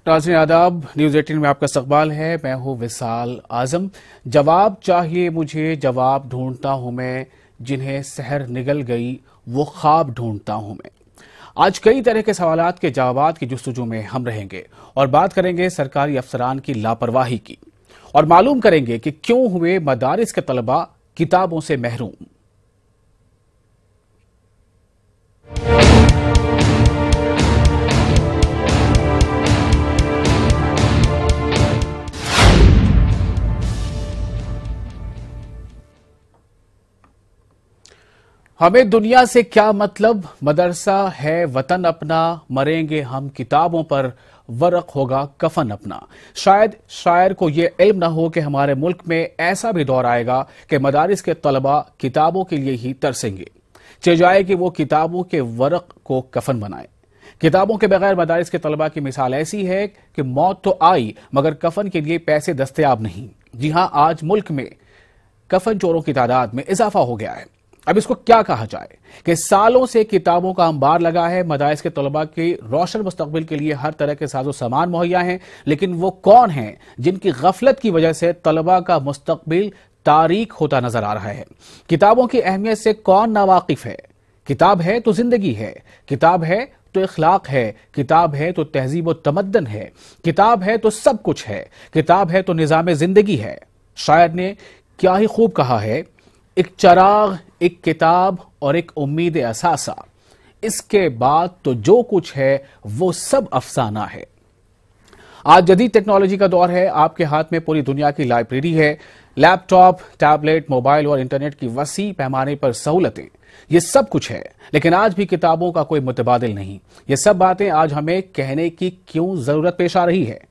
नाज़रीन आदाब, न्यूज़ 18 में आपका इस्तकबाल है। मैं हूं विशाल आजम। जवाब चाहिए मुझे, जवाब ढूंढता हूं मैं, जिन्हें सहर निगल गई वो ख्वाब ढूंढता हूं मैं। आज कई तरह के सवालात के जवाबात की जुस्तजू में हम रहेंगे और बात करेंगे सरकारी अफसरान की लापरवाही की और मालूम करेंगे कि क्यों हुए मदारिस के तलबा किताबों से महरूम। हमें दुनिया से क्या मतलब, मदरसा है वतन अपना, मरेंगे हम किताबों पर, वरक होगा कफन अपना। शायद शायर को यह इल्म न हो कि हमारे मुल्क में ऐसा भी दौर आएगा कि मदारिस के तलबा किताबों के लिए ही तरसेंगे, चाहे जाए कि वो किताबों के वरक को कफन बनाए। किताबों के बगैर मदारिस के तलबा की मिसाल ऐसी है कि मौत तो आई मगर कफन के लिए पैसे दस्तयाब नहीं। जी हां, आज मुल्क में कफन चोरों की तादाद में इजाफा हो गया है। अब इसको क्या कहा जाए कि सालों से किताबों का अंबार लगा है, मदारिस के तलबा के रोशन मुस्तकबिल के लिए हर तरह के साजो सामान मुहैया हैं, लेकिन वो कौन हैं जिनकी गफलत की वजह से तलबा का मुस्तकबिल तारीक होता नजर आ रहा है। किताबों की अहमियत से कौन नावाकिफ है? किताब है तो जिंदगी है, किताब है तो इखलाक है, किताब है तो तहजीब व तमद्दन है, किताब है तो सब कुछ है, किताब है तो निजाम जिंदगी है। शायर ने क्या ही खूब कहा है, एक चराग, एक किताब और एक उम्मीद असासा, इसके बाद तो जो कुछ है वो सब अफसाना है। आज जदीद टेक्नोलॉजी का दौर है, आपके हाथ में पूरी दुनिया की लाइब्रेरी है, लैपटॉप, टैबलेट, मोबाइल और इंटरनेट की वसी पैमाने पर सहूलतें, ये सब कुछ है, लेकिन आज भी किताबों का कोई मुतबादिल नहीं। ये सब बातें आज हमें कहने की क्यों जरूरत पेश आ रही है?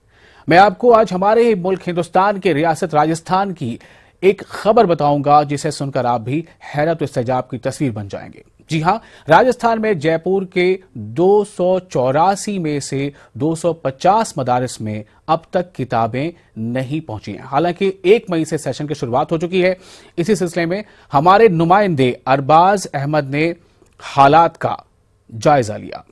मैं आपको आज हमारे ही मुल्क हिंदुस्तान के रियासत राजस्थान की एक खबर बताऊंगा जिसे सुनकर आप भी हैरत और इस्तेजाब की तस्वीर बन जाएंगे। जी हां, राजस्थान में जयपुर के 284 में से 250 मदारिस में अब तक किताबें नहीं पहुंची हैं। हालांकि 1 मई से सेशन की शुरुआत हो चुकी है। इसी सिलसिले में हमारे नुमाइंदे अरबाज अहमद ने हालात का जायजा लिया।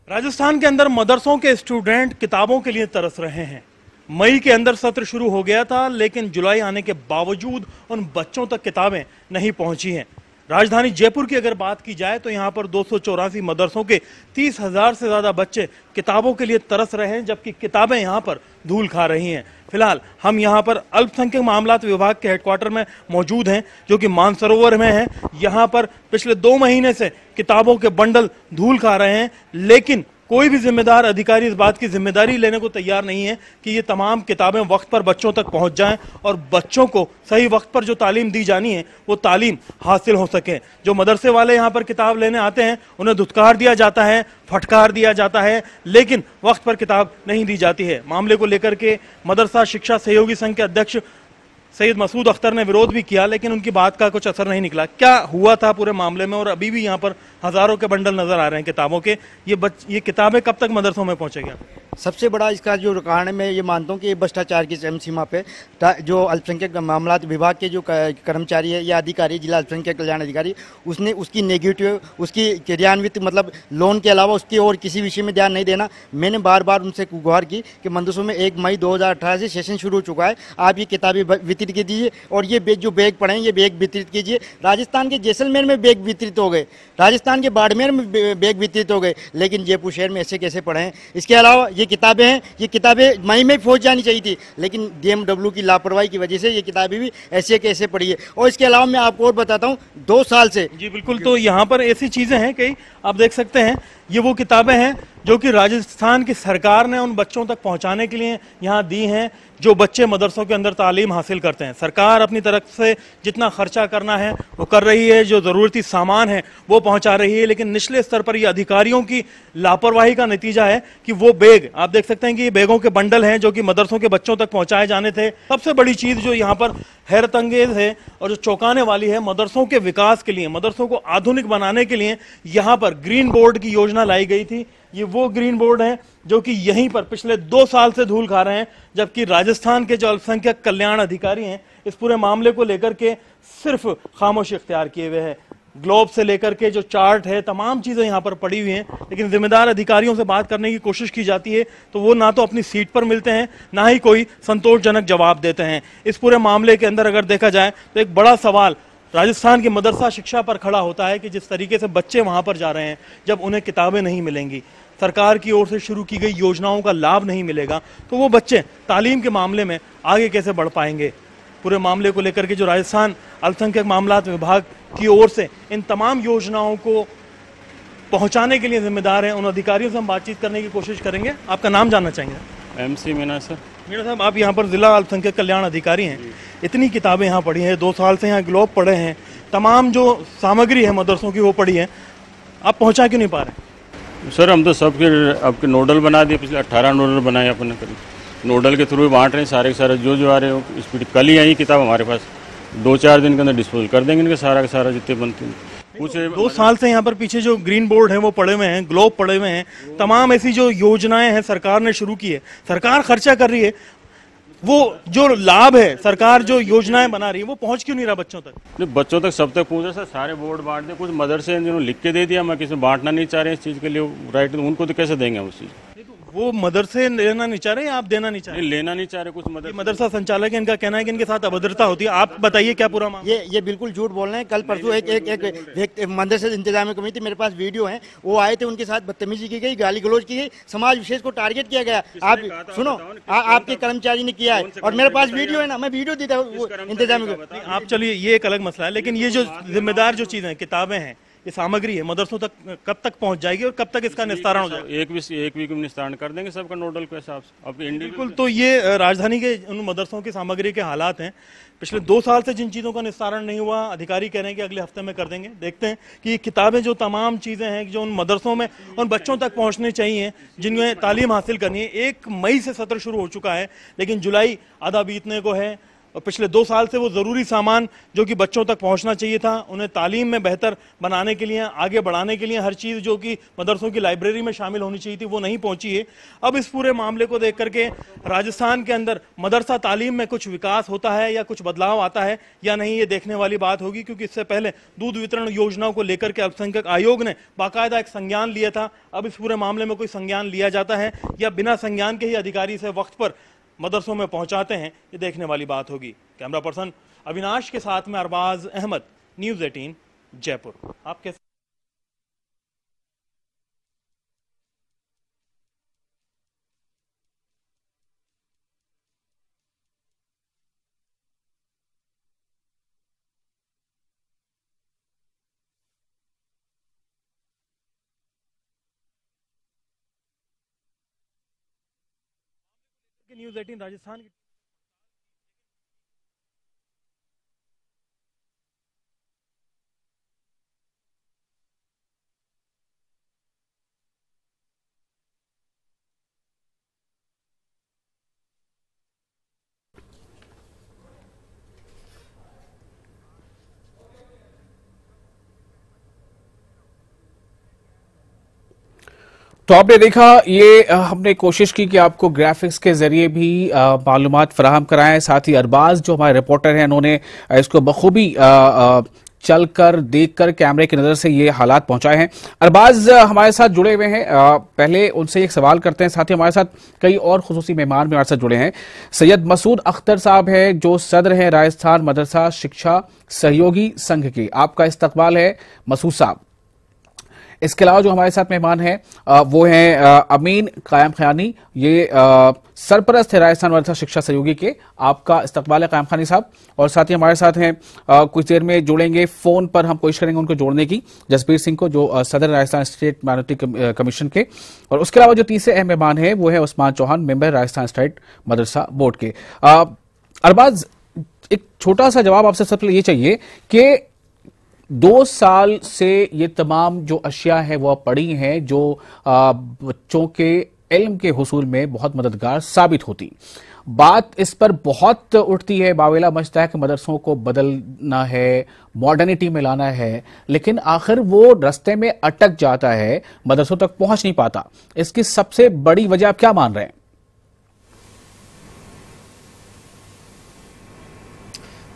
राजस्थान के अंदर मदरसों के स्टूडेंट किताबों के लिए तरस रहे हैं। मई के अंदर सत्र शुरू हो गया था, लेकिन जुलाई आने के बावजूद उन बच्चों तक किताबें नहीं पहुंची हैं। राजधानी जयपुर की अगर बात की जाए तो यहां पर 284 मदरसों के 30,000 से ज्यादा बच्चे किताबों के लिए तरस रहे हैं, जबकि किताबें यहां पर धूल खा रही हैं। फिलहाल हम यहां पर अल्पसंख्यक मामलात विभाग के हेडक्वार्टर में मौजूद हैं, जो कि मानसरोवर में है। यहां पर पिछले 2 महीने से किताबों के बंडल धूल खा रहे हैं, लेकिन कोई भी जिम्मेदार अधिकारी इस बात की जिम्मेदारी लेने को तैयार नहीं है कि ये तमाम किताबें वक्त पर बच्चों तक पहुंच जाएं और बच्चों को सही वक्त पर जो तालीम दी जानी है वो तालीम हासिल हो सके। जो मदरसे वाले यहाँ पर किताब लेने आते हैं उन्हें धुतकार दिया जाता है, फटकार दिया जाता है, लेकिन वक्त पर किताब नहीं दी जाती है। मामले को लेकर के मदरसा शिक्षा सहयोगी संघ के अध्यक्ष सैयद मसूद अख्तर ने विरोध भी किया, लेकिन उनकी बात का कुछ असर नहीं निकला। क्या हुआ था पूरे मामले में, और अभी भी यहाँ पर हजारों के बंडल नजर आ रहे हैं किताबों के। ये किताबें कब तक मदरसों में पहुंचेगी? सबसे बड़ा इसका जो कारण है, मैं ये मानता हूँ कि भ्रष्टाचार की चरम सीमा पे जो अल्पसंख्यक मामलात विभाग के जो कर्मचारी है या अधिकारी, जिला अल्पसंख्यक कल्याण अधिकारी, उसने उसकी नेगेटिव, उसकी क्रियान्वित मतलब लोन के अलावा उसकी और किसी विषय में ध्यान नहीं देना। मैंने बार बार उनसे गुहार की कि मदरसों में 1 मई 2018 से सेशन शुरू हो चुका है, आप ये किताबें वितरित कीजिए और ये जो बैग पड़े हैं ये बैग वितरित कीजिए। राजस्थान के जैसलमेर में बैग वितरित हो गए, राजस्थान के बाड़मेर में बैग वितरित हो गए, लेकिन जयपुर शहर में ऐसे कैसे पड़े हैं? इसके अलावा ये किताबें हैं, ये किताबें मई में पहुंच जानी चाहिए थी, लेकिन DMW की लापरवाही की वजह से ये किताबें भी ऐसे कैसे पड़ी है। और इसके अलावा मैं आपको और बताता हूं, 2 साल से जी बिल्कुल, तो यहाँ पर ऐसी चीजें हैं कई, आप देख सकते हैं ये वो किताबें हैं जो कि राजस्थान की सरकार ने उन बच्चों तक पहुंचाने के लिए यहाँ दी हैं जो बच्चे मदरसों के अंदर तालीम हासिल करते हैं। सरकार अपनी तरफ से जितना खर्चा करना है वो कर रही है, जो ज़रूरती सामान है वो पहुंचा रही है, लेकिन निचले स्तर पर ये अधिकारियों की लापरवाही का नतीजा है कि वो बैग, आप देख सकते हैं कि ये बैगों के बंडल हैं जो कि मदरसों के बच्चों तक पहुंचाए जाने थे। सबसे बड़ी चीज़ जो यहाँ पर हैरत अंगेज है और जो चौंकाने वाली है, मदरसों के विकास के लिए, मदरसों को आधुनिक बनाने के लिए यहाँ पर ग्रीन बोर्ड की योजना लाई गई थी। ये वो ग्रीन बोर्ड हैं जो कि यहीं पर पिछले 2 साल से धूल खा रहे हैं, जबकि राजस्थान के जो अल्पसंख्यक कल्याण अधिकारी हैं इस पूरे मामले को लेकर के सिर्फ खामोशी इख्तियार किए हुए हैं। ग्लोब से लेकर के जो चार्ट है, तमाम चीजें यहाँ पर पड़ी हुई हैं, लेकिन जिम्मेदार अधिकारियों से बात करने की कोशिश की जाती है तो वो ना तो अपनी सीट पर मिलते हैं, ना ही कोई संतोषजनक जवाब देते हैं। इस पूरे मामले के अंदर अगर देखा जाए तो एक बड़ा सवाल राजस्थान की मदरसा शिक्षा पर खड़ा होता है कि जिस तरीके से बच्चे वहां पर जा रहे हैं, जब उन्हें किताबें नहीं मिलेंगी, सरकार की ओर से शुरू की गई योजनाओं का लाभ नहीं मिलेगा, तो वो बच्चे तालीम के मामले में आगे कैसे बढ़ पाएंगे। पूरे मामले को लेकर के जो राजस्थान अल्पसंख्यक मामलात विभाग की ओर से इन तमाम योजनाओं को पहुंचाने के लिए जिम्मेदार हैं, उन अधिकारियों से हम बातचीत करने की कोशिश करेंगे। आपका नाम जानना चाहेंगे? MC Meena sir. मीना साहब, आप यहाँ पर जिला अल्पसंख्यक कल्याण अधिकारी हैं, इतनी किताबें यहाँ पढ़ी हैं, 2 साल से यहाँ ग्लोब पढ़े हैं, तमाम जो सामग्री है मदरसों की वो पढ़ी है, आप पहुँचा क्यों नहीं पा रहे? सर हम तो सबके आपके नोडल बना दिए, पिछले 18 नोडल बनाए अपने करीब, नोडल के थ्रू बांट रहे हैं सारे के सारे जो आ रहे हो स्पीड। कल ही आई किताब हमारे पास, 2-4 दिन के अंदर डिस्पोज कर देंगे इनके सारा का सारा जितने बनते हैं। कुछ 2 साल से यहाँ पर पीछे जो ग्रीन बोर्ड है वो पड़े हुए हैं, ग्लोब पड़े हुए हैं, तमाम ऐसी जो योजनाएं हैं सरकार ने शुरू की है, सरकार खर्चा कर रही है, वो जो लाभ है सरकार जो योजनाएं बना रही है वो पहुंच क्यों नहीं रहा बच्चों तक? नहीं, बच्चों तक सब तक पहुंचा सर, सारे बोर्ड बांट दे। कुछ मदरसे हैं जिन्होंने लिख के दे दिया, मैं किसी बांटना नहीं चाह रहे इस चीज़ के लिए राइट, उनको तो कैसे देंगे उस चीज़? वो मदरसे लेना नहीं चाह रहे या आप देना नहीं चाह रहे? लेना नहीं चाह रहे कुछ मदरसा संचालक है, इनका कहना है कि इनके साथ अभद्रता होती है। आप बताइए क्या पूरा मामला? ये बिल्कुल झूठ बोल रहे हैं। कल परसों एक मदरसा इंतजामी कमेटी, मेरे पास वीडियो है, वो आए थे, उनके साथ बदतमीजी की गई, गाली गलौज की गई, समाज विशेष को टारगेट किया गया। आप सुनो, आपके कर्मचारी ने किया है और मेरे पास वीडियो है ना, मैं वीडियो देता हूँ इंतजामी को। आप चलिए, ये एक अलग मसला है, लेकिन ये जो जिम्मेदार जो चीजें, किताबें हैं, ये सामग्री है, मदरसों तक कब तक पहुंच जाएगी और कब तक इसका निस्तारण हो जाएगा? एक वीक में निस्तारण कर देंगे सबका नोडल के हिसाब से। अब बिल्कुल, तो ये राजधानी के उन मदरसों की सामग्री के हालात हैं। पिछले 2 साल से जिन चीज़ों का निस्तारण नहीं हुआ, अधिकारी कह रहे हैं कि अगले हफ्ते में कर देंगे। देखते हैं कि ये किताबें, जो तमाम चीज़ें हैं जो उन मदरसों में उन बच्चों तक पहुंचनी चाहिए जिनमें तालीम हासिल करनी है। 1 मई से सत्र शुरू हो चुका है, लेकिन जुलाई आधा बीतने को है और पिछले 2 साल से वो ज़रूरी सामान जो कि बच्चों तक पहुंचना चाहिए था, उन्हें तालीम में बेहतर बनाने के लिए, आगे बढ़ाने के लिए, हर चीज़ जो कि मदरसों की लाइब्रेरी में शामिल होनी चाहिए थी, वो नहीं पहुंची है। अब इस पूरे मामले को देख करके राजस्थान के अंदर मदरसा तालीम में कुछ विकास होता है या कुछ बदलाव आता है या नहीं, ये देखने वाली बात होगी, क्योंकि इससे पहले दूध वितरण योजनाओं को लेकर के अल्पसंख्यक आयोग ने बाकायदा एक संज्ञान लिया था। अब इस पूरे मामले में कोई संज्ञान लिया जाता है या बिना संज्ञान के ही अधिकारी से वक्त पर मदरसों में पहुंचाते हैं, ये देखने वाली बात होगी। कैमरा पर्सन अविनाश के साथ में अरबाज अहमद, न्यूज़ 18 जयपुर। आप कैसे? न्यूज़ 18 राजस्थान की तो आपने देखा, ये हमने कोशिश की कि आपको ग्राफिक्स के जरिए भी मालूमात फराहम कराएं। साथ ही अरबाज जो हमारे रिपोर्टर हैं, उन्होंने इसको बखूबी चलकर देखकर कैमरे की नजर से ये हालात पहुंचाए हैं। अरबाज हमारे साथ जुड़े हुए हैं, पहले उनसे एक सवाल करते हैं। साथ ही हमारे साथ कई और खुसूसी मेहमान भी हमारे साथ जुड़े हैं। सैयद मसूद अख्तर साहब हैं, जो सदर हैं राजस्थान मदरसा शिक्षा सहयोगी संघ के। आपका इस्तकबाल है मसूद साहब। इसके अलावा जो हमारे साथ मेहमान हैं वो हैं अमीन कायम खानी, ये सरपरस्त है राजस्थान मदरसा शिक्षा सहयोगी के। आपका इस्तकबाल है कायम खानी साहब। और साथ ही हमारे साथ हैं कुछ देर में जुड़ेंगे, फोन पर हम कोशिश करेंगे उनको जोड़ने की, जसबीर सिंह को, जो सदर राजस्थान स्टेट माइनॉरिटी कमीशन के। और उसके अलावा जो तीसरे अहम मेहमान है वो है उस्मान चौहान, मेंबर राजस्थान स्टेट मदरसा बोर्ड के। अरबाज, एक छोटा सा जवाब आपसे सबसे पहले ये चाहिए कि 2 साल से ये तमाम जो अशिया है वो पड़ी हैं, जो बच्चों के इल्म के हुसूल में बहुत मददगार साबित होती। बात इस पर बहुत उठती है, बावेला मचता है कि मदरसों को बदलना है, मॉडर्निटी में लाना है, लेकिन आखिर वो रास्ते में अटक जाता है, मदरसों तक पहुंच नहीं पाता। इसकी सबसे बड़ी वजह आप क्या मान रहे हैं?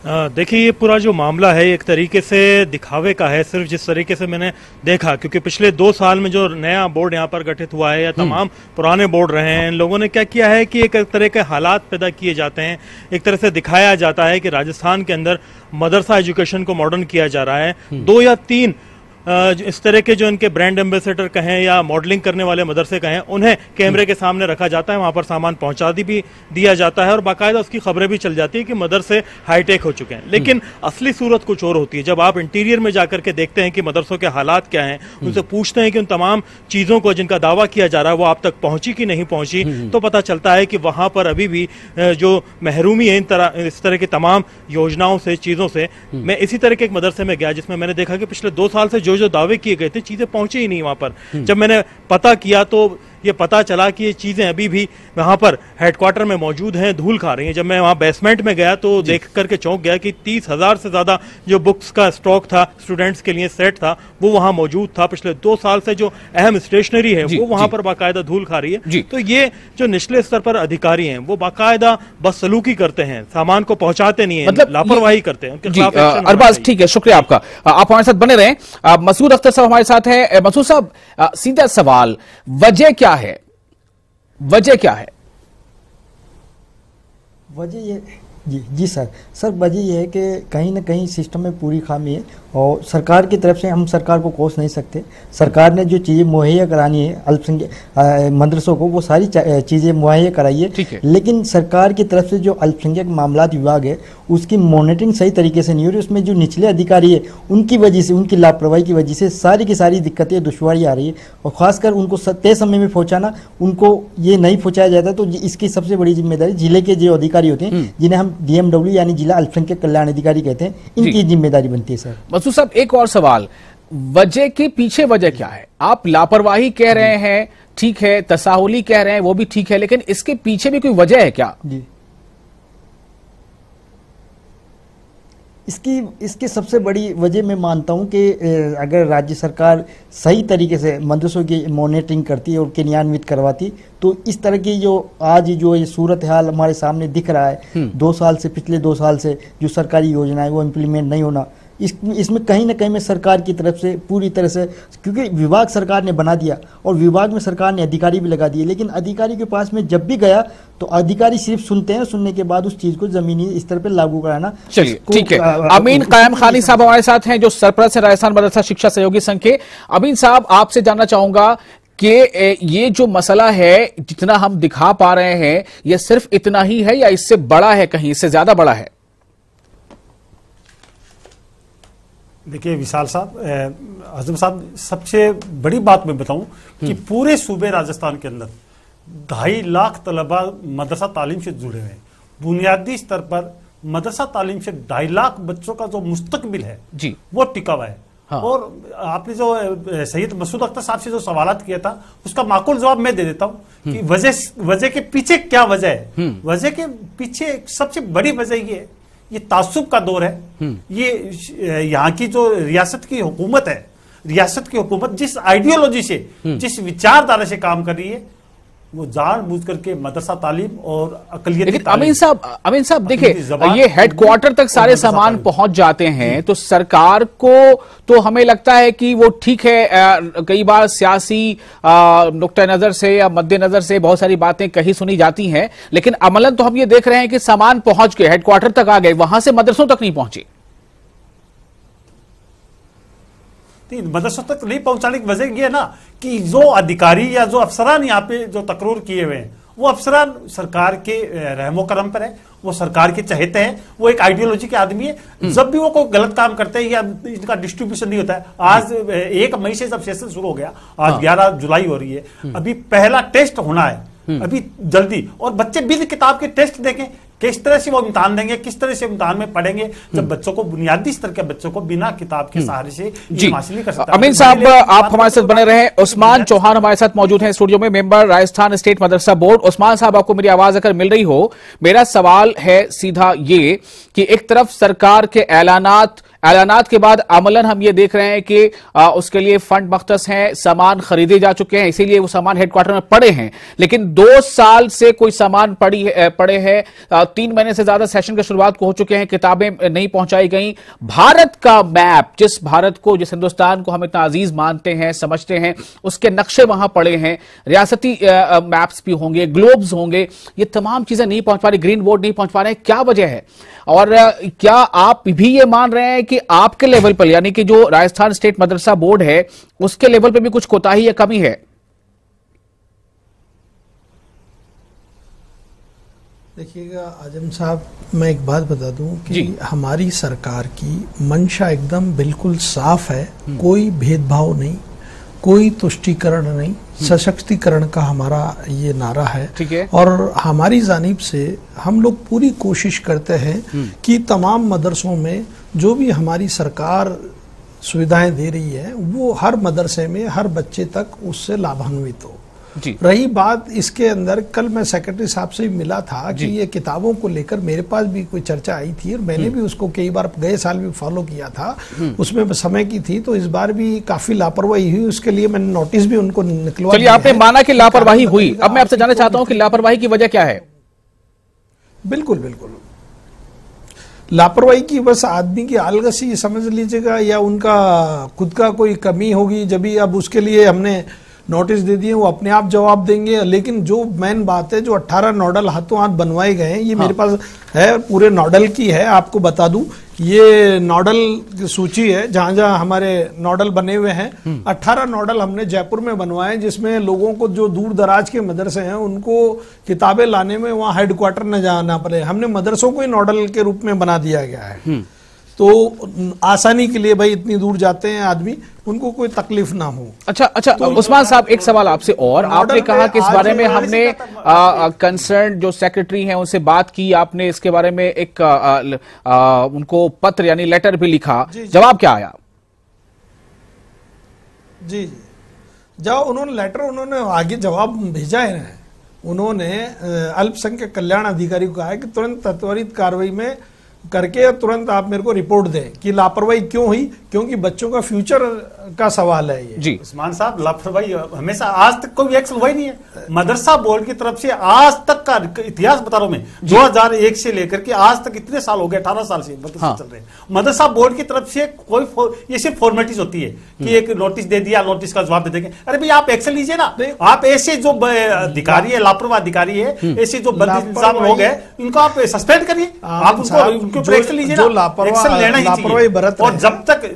देखिए, ये पूरा जो मामला है एक तरीके से दिखावे का है, सिर्फ जिस तरीके से मैंने देखा, क्योंकि पिछले 2 साल में जो नया बोर्ड यहाँ पर गठित हुआ है या तमाम पुराने बोर्ड रहे हैं, इन लोगों ने क्या किया है कि एक तरह के हालात पैदा किए जाते हैं, एक तरह से दिखाया जाता है कि राजस्थान के अंदर मदरसा एजुकेशन को मॉडर्न किया जा रहा है। 2 या 3 इस तरह के जो इनके ब्रांड एम्बेसडर कहें या मॉडलिंग करने वाले मदरसे कहें, उन्हें कैमरे के सामने रखा जाता है, वहां पर सामान पहुंचा भी दिया जाता है और बाकायदा उसकी खबरें भी चल जाती है कि मदरसे हाईटेक हो चुके हैं। लेकिन असली सूरत कुछ और होती है। जब आप इंटीरियर में जाकर के देखते हैं कि मदरसों के हालात क्या हैं, उनसे पूछते हैं कि उन तमाम चीजों को जिनका दावा किया जा रहा है वो आप तक पहुंची कि नहीं पहुंची, तो पता चलता है कि वहां पर अभी भी जो महरूमी है इस तरह की तमाम योजनाओं से, चीजों से। मैं इसी तरह के एक मदरसे में गया जिसमें मैंने देखा कि पिछले 2 साल से जो दावे किए गए थे चीजें पहुंचे ही नहीं वहां पर। जब मैंने पता किया तो ये पता चला कि ये चीजें अभी भी वहां पर हेडक्वार्टर में मौजूद हैं, धूल खा रही हैं। जब मैं वहां बेसमेंट में गया तो देख करके चौंक गया कि 30,000 से ज्यादा जो बुक्स का स्टॉक था, स्टूडेंट्स के लिए सेट था, वो वहां मौजूद था। पिछले 2 साल से जो अहम स्टेशनरी है वो वहां पर बाकायदा धूल खा रही है। तो ये जो निचले स्तर पर अधिकारी हैं वो बाकायदा बदसलूकी करते हैं, सामान को पहुंचाते नहीं है, मतलब लापरवाही करते हैं, उनके खिलाफ एक्शन होना अरबाज, चाहिए। ठीक है, शुक्रिया आपका, आप हमारे साथ बने रहें। मसूद अख्तर साहब हमारे साथ हैं। मसूद साहब, सीधा सवाल, वजह क्या है? वजह क्या है? वजह ये जी सर वजह ये है कि कहीं ना कहीं सिस्टम में पूरी खामी है और सरकार की तरफ से हम सरकार को कोस नहीं सकते। सरकार ने जो चीज़ें मुहैया करानी है अल्पसंख्यक मदरसों को, वो सारी चीज़ें मुहैया कराई है, लेकिन सरकार की तरफ से जो अल्पसंख्यक मामलात विभाग है उसकी मॉनिटरिंग सही तरीके से नहीं हो रही। उसमें जो निचले अधिकारी है उनकी वजह से, उनकी लापरवाही की वजह से सारी की सारी दिक्कतें, दुश्वारी आ रही है और ख़ासकर उनको तय समय में पहुँचाना, उनको ये नहीं पहुँचाया जाता तो इसकी सबसे बड़ी जिम्मेदारी जिले के जो अधिकारी होते हैं, जिन्हें हम DMW यानी जिला अल्पसंख्यक कल्याण अधिकारी कहते हैं, इनकी जिम्मेदारी बनती है सर। मसूद साहब, एक और सवाल, वजह के पीछे वजह क्या है? आप लापरवाही कह रहे हैं, ठीक है, तसाहुली कह रहे हैं, वो भी ठीक है, लेकिन इसके पीछे भी कोई वजह है क्या? जी, इसकी सबसे बड़ी वजह मैं मानता हूं कि अगर राज्य सरकार सही तरीके से मदरसों की मॉनिटरिंग करती और क्रियान्वित करवाती तो इस तरह की जो आज जो ये सूरत हाल हमारे सामने दिख रहा है 2 साल से, पिछले 2 साल से जो सरकारी योजना है वो इम्प्लीमेंट नहीं होना, इसमें कहीं ना कहीं में सरकार की तरफ से पूरी तरह से, क्योंकि विभाग सरकार ने बना दिया और विभाग में सरकार ने अधिकारी भी लगा दिए, लेकिन अधिकारी के पास में जब भी गया तो अधिकारी सिर्फ सुनते हैं, सुनने के बाद उस चीज को जमीनी स्तर पर लागू कराना। चलिए, ठीक है। अमीन कायम खानी साहब हमारे साथ हैं, जो सरपरस्त है राजस्थान मदरसा शिक्षा सहयोगी संघ के। अमीन साहब, आपसे जानना चाहूंगा कि ये जो मसला है, जितना हम दिखा पा रहे हैं, ये सिर्फ इतना ही है या इससे बड़ा है, कहीं इससे ज्यादा बड़ा है? देखिए विशाल साहब, आजम साहब, सबसे बड़ी बात मैं बताऊं कि पूरे सूबे राजस्थान के अंदर 2.5 लाख तलबा मदरसा तालीम से जुड़े हुए हैं। बुनियादी स्तर पर मदरसा तालीम से 2.5 लाख बच्चों का जो मुस्तकबिल है जी, वो टिका हुआ है। हाँ। और आपने जो सैयद मसूद अख्तर साहब से जो सवालात किया था उसका माकूल जवाब मैं दे देता हूं कि वजह के पीछे क्या वजह है। वजह के पीछे सबसे बड़ी वजह ये तासुब का दौर है। ये यहाँ की जो रियासत की हुकूमत है, रियासत की हुकूमत जिस आइडियोलॉजी से, जिस विचारधारा से काम कर रही है, वो जानबूझ करके मदरसा तालीम और अकलियत। लेकिन अमीन साहब देखिए, ये हेडक्वार्टर तक सारे सामान पहुंच जाते हैं तो सरकार को तो हमें लगता है कि वो ठीक है, कई बार सियासी नुक्ता नजर से या मद्देनजर से बहुत सारी बातें कही सुनी जाती हैं, लेकिन अमलन तो हम ये देख रहे हैं कि सामान पहुंच के हेडक्वार्टर तक आ गए, वहां से मदरसों तक नहीं पहुंची। मदरसों तक नहीं पहुंचाने की वजह यह है ना कि जो अधिकारी या जो अफसरान यहाँ पे जो तकरूर किए हुए हैं, वो अफसरान सरकार के रहमो करम पर है, वो सरकार के चहेते हैं, वो एक आइडियोलॉजी के आदमी है। जब भी वो कोई गलत काम करते हैं या इनका डिस्ट्रीब्यूशन नहीं होता है, आज 1 मई से जब सेशन शुरू हो गया, आज 11 जुलाई हो रही है, अभी पहला टेस्ट होना है अभी जल्दी, और बच्चे बिना किताब के टेस्ट देखें, किस तरह से वो इम्तिहान देंगे, किस तरह से इम्तिहान में पढ़ेंगे, जब बच्चों को, बुनियादी स्तर के बच्चों को बिना किताब के सहारे से हासिल नहीं कर सकता। अमीन साहब, आप हमारे साथ बने रहे। उस्मान चौहान हमारे साथ मौजूद हैं स्टूडियो में, मेंबर राजस्थान स्टेट मदरसा बोर्ड। उस्मान साहब, आपको मेरी आवाज अगर मिल रही हो, मेरा सवाल है सीधा ये कि एक तरफ सरकार के ऐलानात के बाद अमलन हम ये देख रहे हैं कि उसके लिए फंड मख्तस हैं, सामान खरीदे जा चुके हैं, इसीलिए वो सामान हेडक्वार्टर में पड़े हैं, लेकिन 2 साल से कोई सामान पड़े हैं, 3 महीने से ज्यादा सेशन की शुरुआत को हो चुके हैं, किताबें नहीं पहुंचाई गई। भारत का मैप, जिस भारत को, जिस हिंदुस्तान को हम इतना अजीज मानते हैं, समझते हैं, उसके नक्शे वहां पड़े हैं, रियासती मैप्स भी होंगे, ग्लोब्स होंगे, ये तमाम चीजें नहीं पहुंच पा रही, ग्रीन बोर्ड नहीं पहुंच पा रहे हैं, क्या वजह है? और क्या आप भी ये मान रहे हैं कि आपके लेवल पर, यानी कि जो राजस्थान स्टेट मदरसा बोर्ड है, उसके लेवल पर भी कुछ कोताही या कमी है? देखिएगा आजम साहब, मैं एक बात बता दूं कि हमारी सरकार की मंशा एकदम बिल्कुल साफ है, कोई भेदभाव नहीं, कोई तुष्टीकरण नहीं, सशक्तिकरण का हमारा ये नारा है। ठीक है। और हमारी जानिब से हम लोग पूरी कोशिश करते हैं कि तमाम मदरसों में जो भी हमारी सरकार सुविधाएं दे रही है वो हर मदरसे में हर बच्चे तक उससे लाभान्वित हो। जी। रही बात इसके अंदर, कल मैं सेक्रेटरी साहब से मिला था कि ये किताबों को लेकर मेरे पास भी कोई चर्चा आई थी और मैंने भी उसको कई बार गए साल भी फॉलो किया था, उसमें समय की थी, तो इस बार भी काफी लापरवाही हुई, उसके लिए मैंने नोटिस भी उनको निकलवा। चलिए, आपने माना कि लापरवाही हुई, अब मैं आपसे जानना चाहता हूं कि लापरवाही की वजह क्या है? बिल्कुल बिल्कुल, लापरवाही की बस आदमी की आलगसी समझ लीजिएगा, या उनका खुद का कोई कमी होगी, जब भी अब उसके लिए हमने नोटिस दे दिए, वो अपने आप जवाब देंगे। लेकिन जो मेन बात है, जो 18 नोडल हाथों हाथ बनवाए गए हैं, ये मेरे पास है, पूरे नोडल की है, आपको बता दूं, ये नोडल की सूची है जहां जहां हमारे नोडल बने हुए हैं। 18 नोडल हमने जयपुर में बनवाए, जिसमें लोगों को जो दूर दराज के मदरसे हैं उनको किताबें लाने में वहां हेडक्वार्टर न जाना पड़े, हमने मदरसों को ही नोडल के रूप में बना दिया गया है। तो आसानी के लिए भाई इतनी दूर जाते हैं आदमी, उनको कोई तकलीफ ना हो। अच्छा, तो उस्मान साहब, एक सवाल आपसे और, आपने कहा कि इस बारे में हमने कंसर्न जो सेक्रेटरी हैं उनसे बात की, आपने इसके बारे में एक उनको पत्र यानी लेटर भी लिखा, जवाब क्या आया? जी, जब उन्होंने आगे जवाब भेजा है ना, उन्होंने अल्पसंख्यक कल्याण अधिकारी को कहा है कि तुरंत त्वरित कार्रवाई में करके तुरंत आप मेरे को रिपोर्ट दें कि लापरवाही क्यों हुई, क्योंकि बच्चों का फ्यूचर का सवाल है ये। जी उस्मान साहब, लापरवाही हमेशा, आज तक कोई एक्शन हुआ ही नहीं है मदरसा बोर्ड की तरफ से। आज तक का इतिहास बता रहा हूं मैं, 2001 से लेकर के आज तक इतने साल हो गए, 18 साल से मदरसा चल रहे हैं। मदरसा बोर्ड की तरफ से कोई ये सिर्फ फॉर्मेलिटीज होती है कि एक नोटिस दे दिया, नोटिस का जवाब दे देंगे। अरे भाई, आप एक्शन लीजिए ना। आप ऐसे जो अधिकारी है, लापरवाह अधिकारी है, ऐसे जो बदइल्जाम लोग हैं, इनको आप सस्पेंड करिए, आप उनको एक्शन लीजिए ना, एक्शन लेना ही चाहिए। और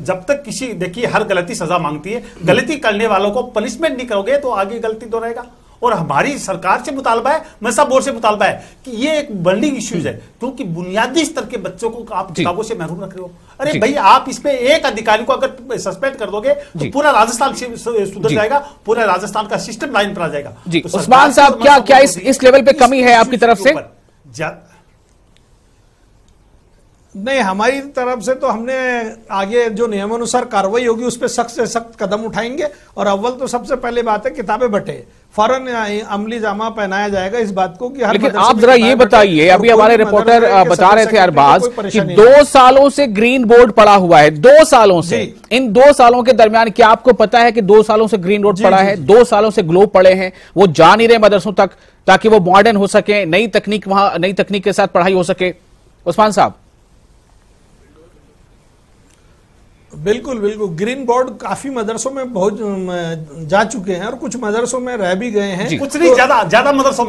जब तक किसी, देखिए, हर गलती सजा मांगती है, गलती करने वालों को पनिशमेंट नहीं करोगे तो आगे गलती दोहराएगा। और हमारी सरकार से मुतालबा है, मदरसा बोर्ड से मुतालबा है कि ये एक बर्निंग इश्यूज है, क्योंकि बुनियादी स्तर के बच्चों को आप किताबों से महरूम रख रहे हो। अरे भाई, आप इसमें एक अधिकारी को अगर सस्पेंड कर दोगे तो पूरा राजस्थान सुधर जाएगा, पूरा राजस्थान का सिस्टम लाइन पर आ जाएगा। तो उस्मान साहब, क्या इस लेवल पे कमी है आपकी तरफ से? नहीं, हमारी तरफ से तो हमने आगे जो नियमानुसार कार्रवाई होगी उस पर सख्त से सख्त कदम उठाएंगे। और अव्वल तो सबसे पहले बात है, किताबें बटे फौरन अमली जामा पहनाया जाएगा इस बात को कि हर। लेकिन आप जरा ये बताइए, अभी हमारे रिपोर्टर बता रहे थे अरबाज कि 2 सालों से ग्रीन बोर्ड पड़ा हुआ है, 2 सालों से। इन 2 सालों के दरमियान क्या आपको पता है कि 2 सालों से ग्रीन बोर्ड पड़ा है, 2 सालों से ग्लोब पड़े हैं, वो जा नहीं रहे मदरसों तक ताकि वो मॉडर्न हो सके, नई तकनीक के साथ पढ़ाई हो सके? उस्मान साहब, बिल्कुल बिल्कुल, ग्रीन बोर्ड काफी मदरसों में बहुत जा चुके हैं और कुछ मदरसों में रह भी गए हैं। कुछ नहीं, ज्यादा मदरसों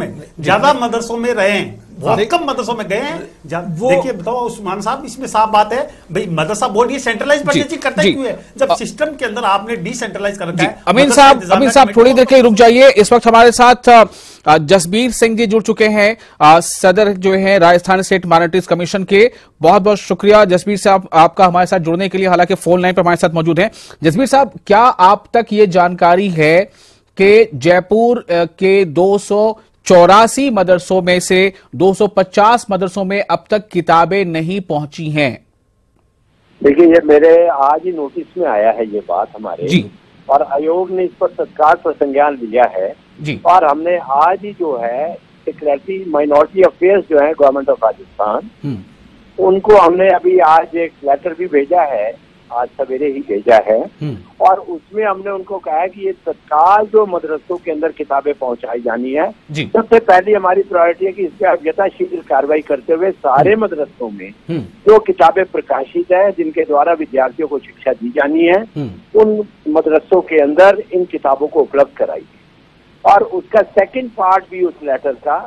में रहे हैं, बहुत कम मदरसों में गए हैं। देखिए, बताओ उस्मान साहब, इसमें साफ बात है भाई, मदरसा बोर्ड ये सेंट्रलाइज परचेजिंग करता है क्यों है, जब सिस्टम के अंदर आपने डिसेंट्रलाइज कर रखा है। अमीन साहब थोड़ी देर के लिए रुक जाइए। इस वक्त हमारे साथ जसबीर सिंह जी जुड़ चुके हैं, सदर जो है राजस्थान स्टेट माइनॉरिटीज कमीशन के। बहुत बहुत शुक्रिया जसबीर साहब आपका हमारे साथ जुड़ने के लिए, हालांकि फोन लाइन पर हमारे साथ मौजूद हैं। जसबीर साहब, क्या आप तक ये जानकारी है कि जयपुर के 284 मदरसों में से 250 मदरसों में अब तक किताबें नहीं पहुंची हैं? देखिए, ये मेरे आज ही नोटिस में आया है ये बात हमारे जी, और आयोग ने इस पर तत्काल पर संज्ञान लिया है जी। और हमने आज ही जो है सेक्रेटरी माइनॉरिटी अफेयर्स जो है गवर्नमेंट ऑफ राजस्थान, उनको हमने अभी आज एक लेटर भी भेजा है आज सवेरे ही भेजा है और उसमें हमने उनको कहा है कि ये तत्काल जो मदरसों के अंदर किताबें पहुंचाई जानी है। सबसे पहली हमारी प्रायोरिटी है कि इस पर यथाशीघ्र कार्रवाई करते हुए सारे मदरसों में जो किताबें प्रकाशित है जिनके द्वारा विद्यार्थियों को शिक्षा दी जानी है उन मदरसों के अंदर इन किताबों को उपलब्ध कराई। और उसका सेकंड पार्ट भी उस लेटर का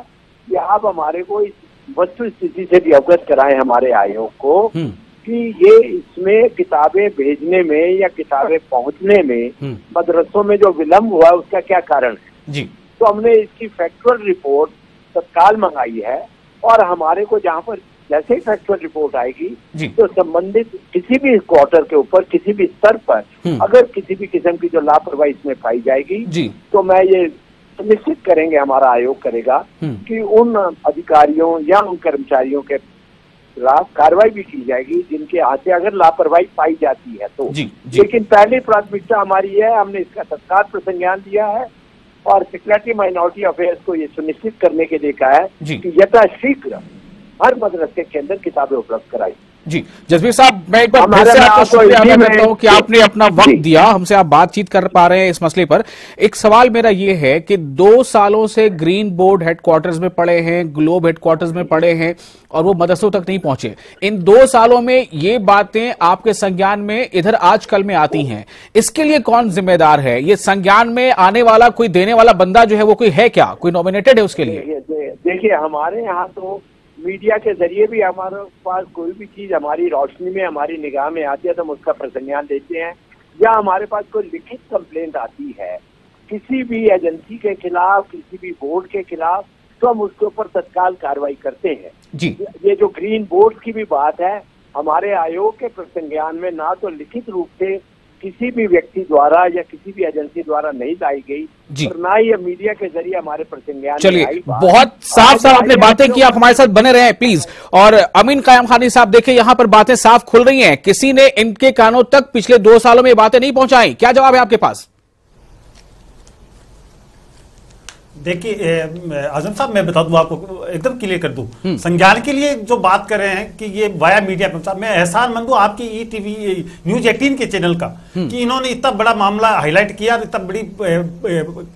कि आप हमारे को इस वस्तु स्थिति से भी अवगत कराएं हमारे आयोग को कि ये इसमें किताबें भेजने में या किताबें पहुंचने में मदरसों में जो विलम्ब हुआ उसका क्या कारण है जी। तो हमने इसकी फैक्चुअल रिपोर्ट तत्काल मंगाई है और हमारे को जहाँ पर जैसे ही फैक्चुअल रिपोर्ट आएगी तो संबंधित किसी भी क्वार्टर के ऊपर किसी भी स्तर पर अगर किसी भी किस्म की जो लापरवाही इसमें पाई जाएगी तो मैं ये सुनिश्चित करेंगे, हमारा आयोग करेगा कि उन अधिकारियों या उन कर्मचारियों के खिलाफ कार्रवाई भी की जाएगी जिनके हाथ से अगर लापरवाही पाई जाती है तो लेकिन पहली प्राथमिकता हमारी है, हमने इसका तत्काल प्रसंज्ञान लिया है और सेक्रेटरी माइनॉरिटी अफेयर्स को ये सुनिश्चित करने के लिए कहा है कि यथाशीघ्र हर मदरसे के अंदर किताबें उपलब्ध कराई। जी जसबीर साहब, मैं एक बार फिर से आपको शुक्रिया अदा करता हूं कि आपने अपना वक्त दिया, हमसे आप बातचीत कर पा रहे हैं इस मसले पर। एक सवाल मेरा ये है कि 2 सालों से ग्रीन बोर्ड हेडक्वार्टर्स में पड़े हैं, ग्लोब हेडक्वार्टर्स में पड़े हैं और वो मदरसों तक नहीं पहुंचे। इन 2 सालों में ये बातें आपके संज्ञान में इधर आजकल में आती हैं, इसके लिए कौन जिम्मेदार है? ये संज्ञान में आने वाला कोई देने वाला बंदा जो है वो कोई है क्या, कोई नॉमिनेटेड है उसके लिए? देखिए हमारे यहाँ तो मीडिया के जरिए भी हमारे पास कोई भी चीज हमारी रोशनी में हमारी निगाह में आती है तो हम उसका प्रसंज्ञान देते हैं, या हमारे पास कोई लिखित कंप्लेंट आती है किसी भी एजेंसी के खिलाफ किसी भी बोर्ड के खिलाफ तो हम उसके ऊपर तत्काल कार्रवाई करते हैं जी। ये जो ग्रीन बोर्ड की भी बात है हमारे आयोग के प्रसंज्ञान में ना तो लिखित रूप से किसी भी व्यक्ति द्वारा या किसी भी एजेंसी द्वारा नहीं लाई गई और ना ही मीडिया के जरिए हमारे प्रसंज्ञान। चलिए बहुत साफ आपने बातें की, आप हमारे साथ बने रहे प्लीज। और अमीन कायम खानी साहब देखिए यहाँ पर बातें साफ खुल रही हैं, किसी ने इनके कानों तक पिछले 2 सालों में बातें नहीं पहुंचाई, क्या जवाब है आपके पास? देखिए आजम साहब मैं बता दूं आपको, एकदम क्लियर कर दूं, संज्ञान के लिए जो बात कर रहे हैं कि ये वाया मीडिया पहुंचा, मैं एहसानमंद हूं आपकी ईटीवी न्यूज 18 के चैनल का कि इन्होंने इतना बड़ा मामला हाईलाइट किया, इतना बड़ी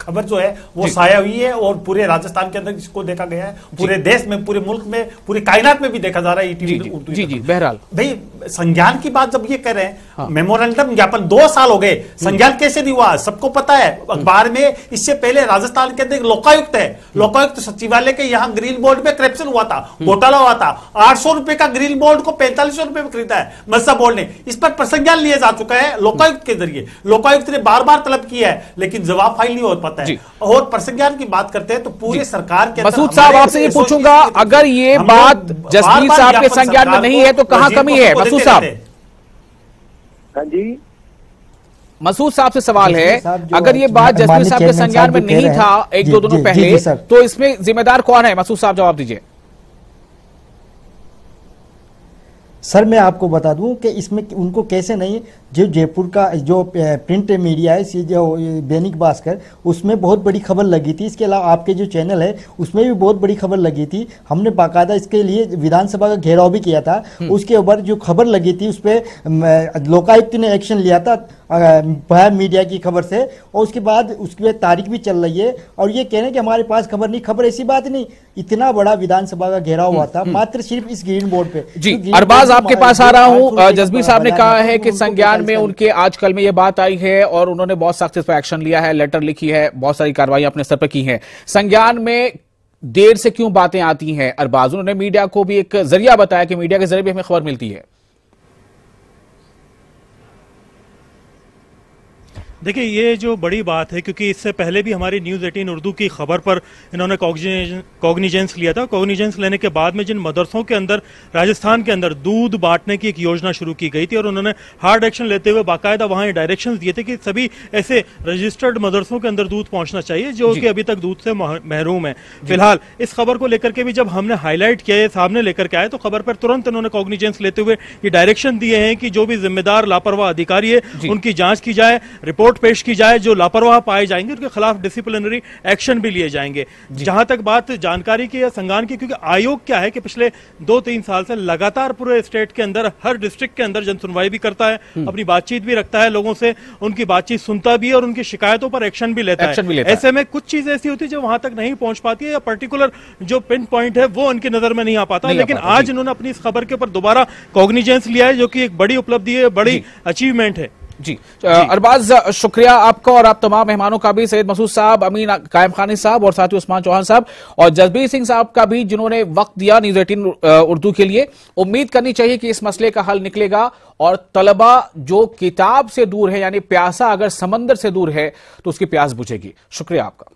खबर जो है वो साया हुई है और पूरे राजस्थान के अंदर इसको देखा गया है, पूरे देश में, पूरे मुल्क में, पूरे कायनात में भी देखा जा रहा है ईटीवी उर्दू। जी जी बहरहाल भाई संज्ञान की बात जब ये कर रहे हैं, मेमोरेंडम ज्ञापन 2 साल हो गए, संज्ञान कैसे नहीं हुआ सबको पता है, अखबार में इससे पहले राजस्थान के अंदर लोकायुक्त है, लोकायुक्त सचिवालय के यहाँ ग्रीन बोर्ड में करप्शन हुआ था, घोटाला हुआ था, 800 रुपए का ग्रीन बोर्ड को 4500 रुपए में खरीदा है मदरसा बोर्ड ने, इस पर प्रसंज्ञान लिया जा चुका है लोकायुक्त के जरिए, लोकायुक्त ने बार बार तलब किया है लेकिन जवाब फाइल नहीं हो पाता है। और प्रसंज्ञान की बात करते हैं तो पूरे सरकार के मसूद साहब आपसे ये पूछूंगा, अगर ये बात जसबीर साहब के संज्ञान में नहीं है तो कहां कमी है? मसूद साहब, हाँ जी मसूद साहब से सवाल है, अगर ये बात जसबीर साहब के संज्ञान में नहीं था 1-2 दिनों पहले तो इसमें जिम्मेदार कौन है? मसूद साहब जवाब दीजिए। सर मैं आपको बता दूं कि इसमें उनको कैसे नहीं, जो जयपुर का जो प्रिंट मीडिया है जो दैनिक भास्कर, उसमें बहुत बड़ी खबर लगी थी, इसके अलावा आपके जो चैनल है उसमें भी बहुत बड़ी खबर लगी थी, हमने बाकायदा इसके लिए विधानसभा का घेराव भी किया था, उसके ऊपर जो खबर लगी थी उस पर लोकायुक्त ने एक्शन लिया था मीडिया की खबर से, और उसके बाद उसकी तारीख भी चल रही है और ये कह रहे हैं कि हमारे पास खबर नहीं, खबर ऐसी बात नहीं, इतना बड़ा विधानसभा का घेराव हुआ था मात्र सिर्फ इस ग्रीन बोर्ड पे। जी अरबाज आपके पास आ रहा हूं, जसबीर साहब ने कहा है कि संज्ञान में उनके आजकल में ये बात आई है और उन्होंने बहुत सख्त इस पर एक्शन लिया है, लेटर लिखी है, बहुत सारी कार्रवाई अपने स्तर पर की है। संज्ञान में देर से क्यों बातें आती हैं अरबाज? उन्होंने मीडिया को भी एक जरिया बताया कि मीडिया के जरिए भी हमें खबर मिलती है। देखिए ये जो बड़ी बात है, क्योंकि इससे पहले भी हमारी न्यूज़ 18 उर्दू की खबर पर इन्होंने कॉग्निजेंस लिया था। कॉग्निजेंस लेने के बाद में जिन मदरसों के अंदर राजस्थान के अंदर दूध बांटने की एक योजना शुरू की गई थी और उन्होंने हार्ड एक्शन लेते हुए बाकायदा वहां डायरेक्शंस दिए थे कि सभी ऐसे रजिस्टर्ड मदरसों के अंदर दूध पहुंचना चाहिए जो कि अभी तक दूध से महरूम है। फिलहाल इस खबर को लेकर के भी जब हमने हाईलाइट किया, सामने लेकर के आए, तो खबर पर तुरंत इन्होंने कॉग्निजेंस लेते हुए ये डायरेक्शन दिए हैं कि जो भी जिम्मेदार लापरवाह अधिकारी है उनकी जांच की जाए, रिपोर्ट रिपोर्ट पेश की जाए, जो लापरवाह पाए जाएंगे उनके खिलाफ डिसिप्लिनरी एक्शन भी लिए जाएंगे। जहां तक बात जानकारी की या संज्ञान की, क्योंकि आयोग क्या है कि पिछले 2-3 साल से लगातार पूरे स्टेट के अंदर, हर डिस्ट्रिक्ट के अंदर जनसुनवाई भी करता है, अपनी बातचीत भी रखता है, लोगों से उनकी बातचीत सुनता भी है और उनकी शिकायतों पर एक्शन भी लेता है। ऐसे में कुछ चीजें ऐसी होती है जो वहां तक नहीं पहुंच पाती है, या पर्टिकुलर जो पिन पॉइंट है वो उनकी नजर में नहीं आ पाता। लेकिन आज इन्होंने अपनी इस खबर के ऊपर दोबारा कॉग्निजेंस लिया है, जो कि एक बड़ी उपलब्धि है, बड़ी अचीवमेंट है। जी अरबाज, शुक्रिया आपका और आप तमाम मेहमानों का भी, सैयद मसूद साहब, अमीन कायम खानी साहब और साथ ही उस्मान चौहान साहब और जसबीर सिंह साहब का भी, जिन्होंने वक्त दिया न्यूज़ 18 उर्दू के लिए। उम्मीद करनी चाहिए कि इस मसले का हल निकलेगा और तलबा जो किताब से दूर है, यानी प्यासा अगर समंदर से दूर है तो उसकी प्यास बुझेगी। शुक्रिया आपका।